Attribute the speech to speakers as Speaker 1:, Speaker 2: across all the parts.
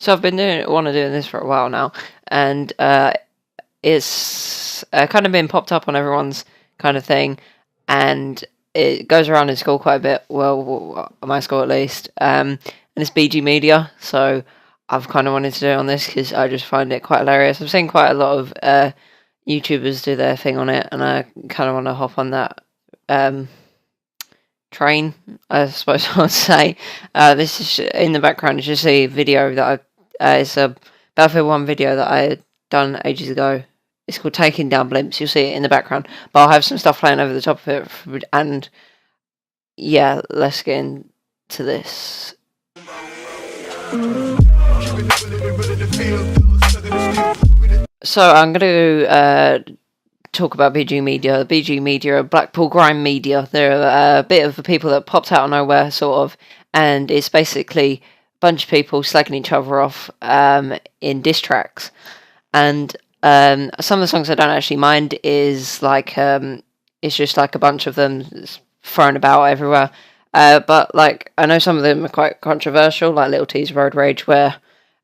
Speaker 1: So I've been doing this for a while now, and it's kind of been popped up on everyone's kind of thing, and it goes around in school quite a bit. Well, my school at least, and it's BG Media. So I've kind of wanted to do it on this because I just find it quite hilarious. I've seen quite a lot of YouTubers do their thing on it, and I kind of want to hop on that train, I suppose I would say. This is in the background. It's just a video that it's a Battlefield 1 video that I had done ages ago. It's called Taking Down Blimps. You'll see it in the background, but I'll have some stuff playing over the top of it. And yeah, let's get into this. So I'm going to talk about BG Media. BG Media are Blackpool grime media. They're a bit of the people that popped out of nowhere, sort of, and it's basically bunch of people slagging each other off in diss tracks. And some of the songs I don't actually mind is like it's just like a bunch of them thrown about everywhere. But like I know some of them are quite controversial, like Little T's Road Rage, where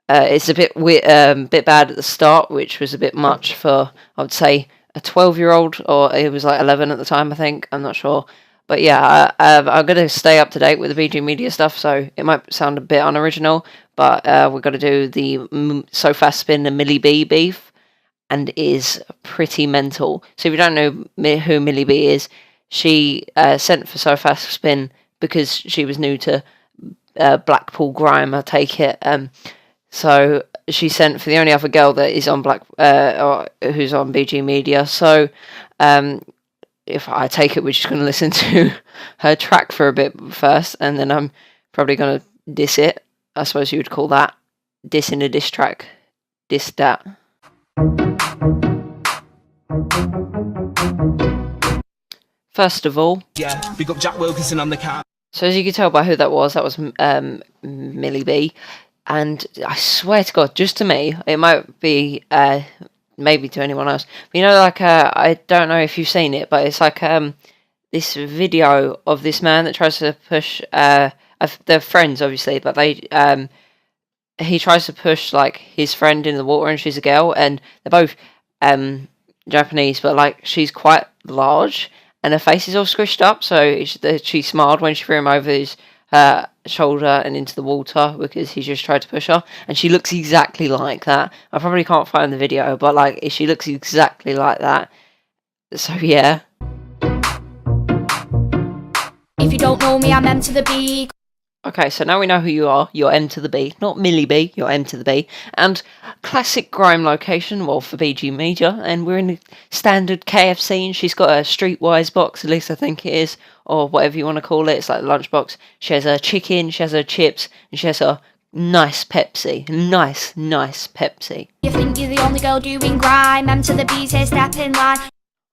Speaker 1: it's a bit bit bad at the start, which was a bit much for, I would say, a 12-year-old, or it was like 11 at the time, I think. I'm not sure. But yeah, I'm going to stay up to date with the BG Media stuff, so it might sound a bit unoriginal, but we're going to do the So Fast Spin and Millie B beef, and it is pretty mental. So if you don't know who Millie B is, she sent for So Fast Spin because she was new to Blackpool grime, I take it. So she sent for the only other girl that is on or who's on BG Media. So if I take it, we're just going to listen to her track for a bit first, and then I'm probably going to diss it. I suppose you would call that dissing a diss track. Diss that. First of all,
Speaker 2: yeah, big up Jack Wilkinson on the cat.
Speaker 1: So as you can tell by who that was Millie B. And I swear to God, just to me, it might be maybe to anyone else. But you know, like I don't know if you've seen it, but it's like this video of this man that tries to push. They're friends, obviously, but he tries to push like his friend in the water, and she's a girl, and they're both Japanese, but like she's quite large, and her face is all squished up, so she smiled when she threw him over his shoulder and into the water because he just tried to push her, and she looks exactly like that. I probably can't find the video, but like she looks exactly like that. So yeah.
Speaker 3: If you don't know me, I'm M to the B.
Speaker 1: Okay, so now we know who you are. You're M to the B, not Millie B. You're M to the B, and classic grime location. Well, for BG Media, and we're in the standard KFC, and she's got a Streetwise box. At least I think it is, or whatever you want to call it. It's like a lunchbox. She has her chicken, she has her chips, and she has her nice Pepsi. Nice Pepsi.
Speaker 3: You think you're the only girl doing grime? M to the B's here, step in line.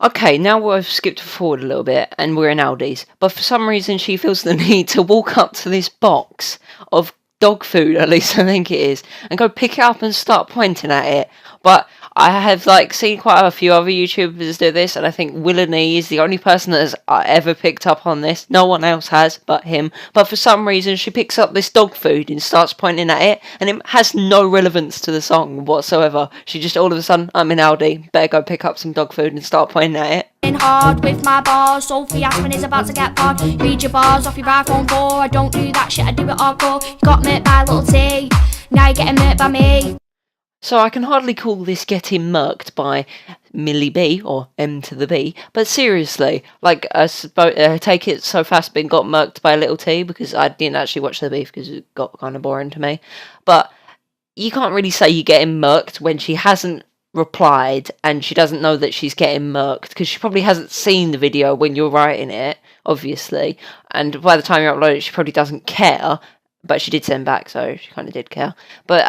Speaker 1: Okay, now we've skipped forward a little bit, and we're in Aldi's. But for some reason, she feels the need to walk up to this box of dog food, at least I think it is, and go pick it up and start pointing at it. But I have like seen quite a few other YouTubers do this, and I think Willanee is the only person that has ever picked up on this. No one else has but him. But for some reason, she picks up this dog food and starts pointing at it, and it has no relevance to the song whatsoever. She just all of a sudden, I'm in Aldi, better go pick up some dog food and start pointing at it.
Speaker 3: Hard with my bars, Sophie Aspen is about to get bored. Read your bars off your iPhone 4. I don't do that shit, I do it hardcore. You got murked by Little T, now you're getting murked by me.
Speaker 1: So I can hardly call this getting murked by Millie B, or M to the B, but seriously, like take it So Fast Been got murked by Little T, because I didn't actually watch the beef because it got kind of boring to me. But you can't really say you're getting murked when she hasn't replied and she doesn't know that she's getting murked, because she probably hasn't seen the video when you're writing it, obviously, and by the time you upload it she probably doesn't care, but she did send back, so she kind of did care. But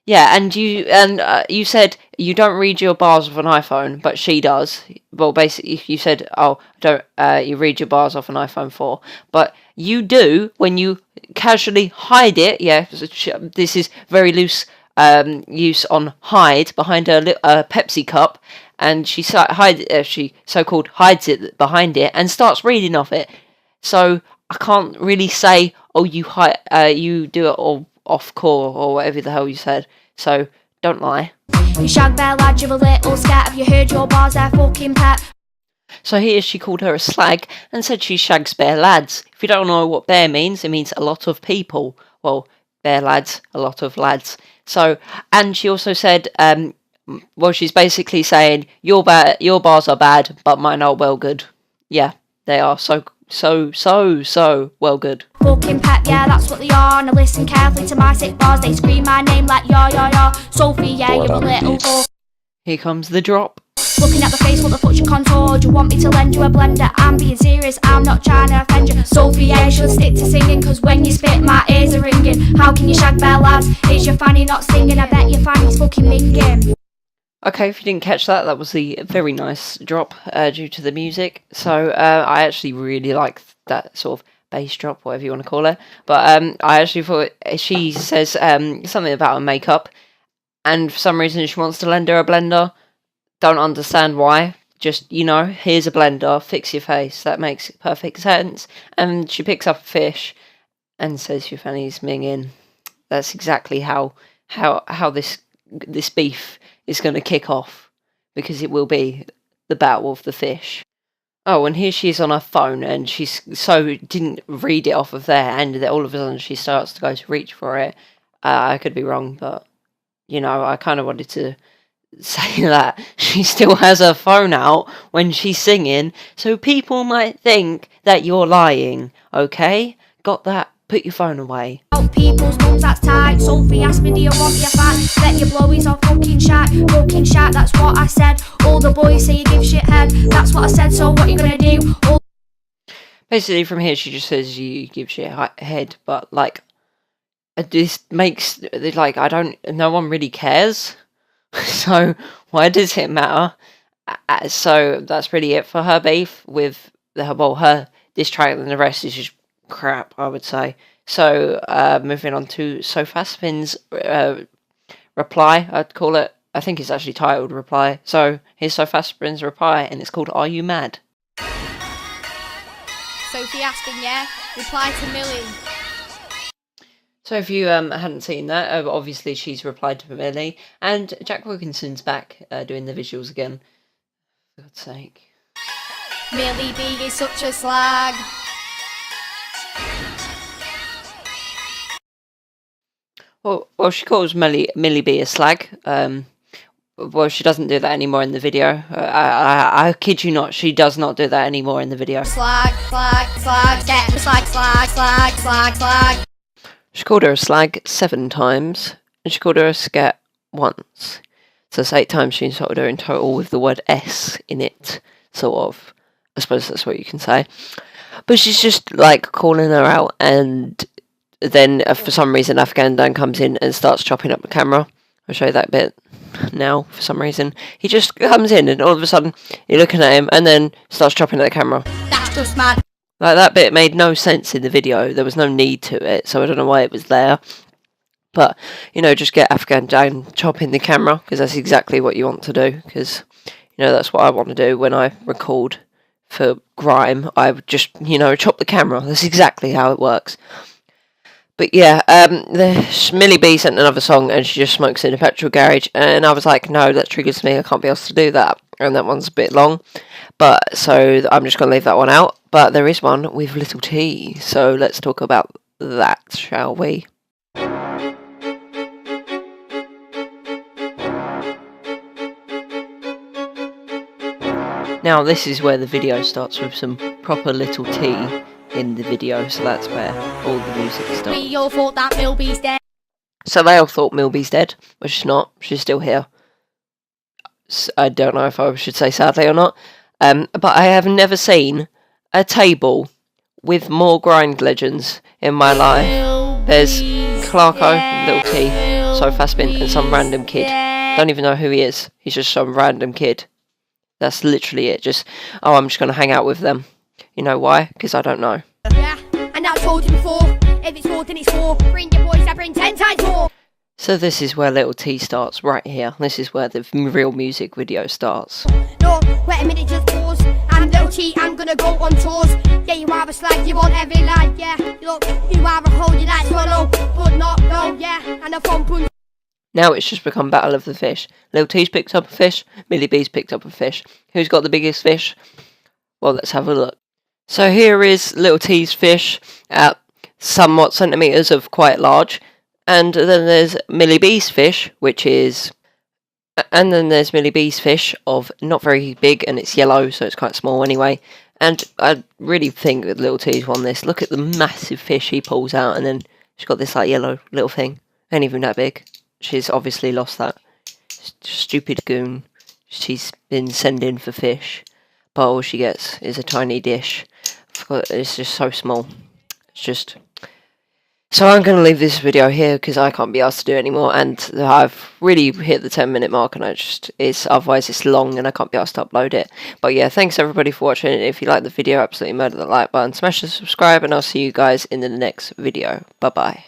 Speaker 1: yeah, and you said you don't read your bars off an iPhone, but she does. Well, basically, you said, oh, don't you read your bars off an iPhone 4, but you do when you casually hide it. Yeah, this is very loose use on hide behind her Pepsi cup, and she so-called hides it behind it and starts reading off it. So I can't really say, oh, you do it off core or whatever the hell you said. So don't lie.
Speaker 3: You shag bear lad, you're a little scat. Have you heard your bars there, fucking pep?
Speaker 1: So here she called her a slag and said she shags bear lads. If you don't know what bear means, it means a lot of people. Well, bear lads, a lot of lads. So, and she also said, well, she's basically saying your bars are bad, but mine are well good. Yeah, they are so well good.
Speaker 3: Fucking pep, yeah, that's what they are. Now listen carefully to my sick bars. They scream my name like yo. Sophie, yeah, you're a little whore.
Speaker 1: Here comes the drop.
Speaker 3: Looking at the face, what the fuck's your contour? Do you want me to lend you a blender? I'm being serious, I'm not trying to offend you. Sophie, yeah, you should stick to singing, cause when you spit, my ears are ringing. How can you shag bear lads? Is your fanny not singing? I bet your fanny's fucking minging.
Speaker 1: Okay, if you didn't catch that, that was the very nice drop due to the music. So I actually really like that sort of bass drop, whatever you want to call it. But I actually thought she says something about her makeup, and for some reason she wants to lend her a blender. Don't understand why. Just, here's a blender, fix your face. That makes perfect sense. And she picks up a fish and says your fanny's minging. That's exactly how this beef is going to kick off, because it will be the battle of the fish. Oh, and here she is on her phone, and didn't read it off of there, and all of a sudden she starts to go to reach for it. I could be wrong, but I kind of wanted to say that she still has her phone out when she's singing, so people might think that you're lying. Okay, got that? Put your phone away.
Speaker 3: Out people's mums, that's tight. Sophie asked me, do you want me a fat? Bet your blowies are fucking shat, that's what I said. All the boys say you give shit head, that's what I said, so what you gonna do?
Speaker 1: Basically from here she just says you give shit head, but this makes, no one really cares. So why does it matter? So that's really it for her beef with her diss track, and the rest is just crap, I would say. So moving on to Sofaspin's reply, I'd call it. I think it's actually titled Reply. So here's Sofaspin's reply, and it's called Are You Mad?
Speaker 4: Sophie Aspin, yeah? Reply to Millie.
Speaker 1: So if you hadn't seen that, obviously she's replied to Millie, and Jack Wilkinson's back doing the visuals again. For God's sake.
Speaker 4: Millie B is such a slag.
Speaker 1: Well, she calls Millie B a slag. Well, she doesn't do that anymore in the video. I kid you not, she does not do that anymore in the video.
Speaker 4: Slag, get slag.
Speaker 1: She called her a slag 7 times, and she called her a scat once. So that's 8 times she insulted her in total with the word S in it, sort of. I suppose that's what you can say. But she's just, calling her out, and then, for some reason, Afghan Dan comes in and starts chopping up the camera. I'll show you that bit now, for some reason. He just comes in, and all of a sudden, you're looking at him, and then starts chopping at the camera.
Speaker 4: That's just mad.
Speaker 1: That bit made no sense in the video. There was no need to it, so I don't know why it was there. But, just get Afghan Dan chopping the camera, because that's exactly what you want to do, because, that's what I want to do when I record for grime. I would just, chop the camera. That's exactly how it works. But yeah, Millie B sent another song, and she just smokes in a petrol garage, and I was like, no, that triggers me, I can't be asked to do that. And that one's a bit long, but so I'm just going to leave that one out. But there is one with Little T, so let's talk about that, shall we? Now this is where the video starts with some proper Little T in the video, so that's where all the music starts.
Speaker 4: We all thought that Milby's dead.
Speaker 1: So they all thought Milby's dead, but she's not. She's still here. I don't know if I should say sadly or not, but I have never seen a table with more grind legends in my life. There's Clarko, Little T, Sofaspin, and some random kid. Don't even know who he is. He's just some random kid. That's literally it. Just, I'm just going to hang out with them. You know why? Because I don't know.
Speaker 4: Yeah, and I told you before, if it's 4, then it's 4. Bring your boys, I bring 10 times more.
Speaker 1: So this is where Little T starts, right here. This is where the real music video starts.
Speaker 4: No, wait a minute, just pause. I'm Little T, I'm gonna go on tours. Yeah, you are a slag, you want every lad, yeah. Look, you are a hole, you like swallow, but not no, yeah. And a phone punch.
Speaker 1: Now it's just become Battle of the Fish. Little T's picked up a fish, Millie B's picked up a fish. Who's got the biggest fish? Well, let's have a look. So here is Little T's fish at somewhat centimetres of quite large. And then there's Millie B's fish, which is... And then there's Millie B's fish of not very big, and it's yellow, so it's quite small anyway. And I really think that Little T's won this. Look at the massive fish he pulls out, and then she's got this like yellow little thing. Ain't even that big. She's obviously lost that. Stupid goon. She's been sending for fish, but all she gets is a tiny dish. It's just so small. It's just... So I'm going to leave this video here because I can't be asked to do it anymore, and I've really hit the 10-minute mark, and otherwise it's long and I can't be asked to upload it. But yeah, thanks everybody for watching. If you like the video, absolutely murder the like button, smash the subscribe, and I'll see you guys in the next video. Bye bye.